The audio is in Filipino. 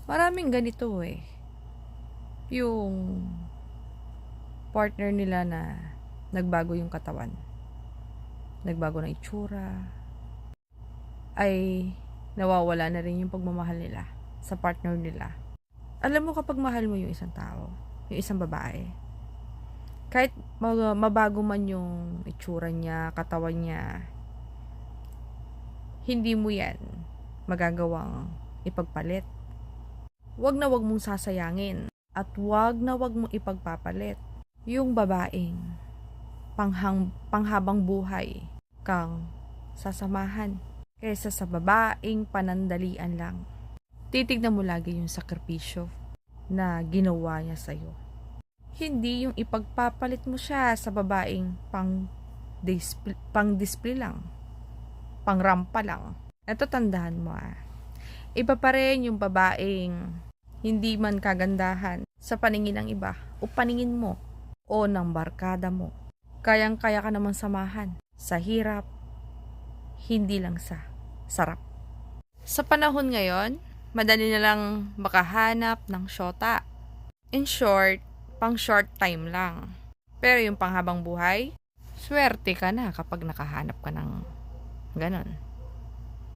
Maraming ganito eh. Yung partner nila na nagbago yung katawan, nagbago na itsura, ay nawawala na rin yung pagmamahal nila sa partner nila. Alam mo, kapag mahal mo yung isang tao, yung isang babae, kahit mabago man yung itsura niya, katawan niya, hindi mo yan magagawang ipagpalit. Wag na wag mong sasayangin at wag na wag mong ipagpapalit yung babaeng panghabang buhay kang sasamahan kaysa sa babaeng panandalian lang. Titignan mo lagi yung sakripisyo na ginawa niya sa'yo. Hindi yung ipagpapalit mo siya sa babaeng pang-display lang, pangrampa lang. Ito, tandaan mo iba pa rin yung babaeng hindi man kagandahan sa paningin ng iba o paningin mo o ng barkada mo. Kayang-kaya ka naman samahan sa hirap, hindi lang sa sarap. Sa panahon ngayon, madali na lang makahanap ng syota. In short, pang short time lang. Pero yung panghabang buhay, swerte ka na kapag nakahanap ka ng ganon.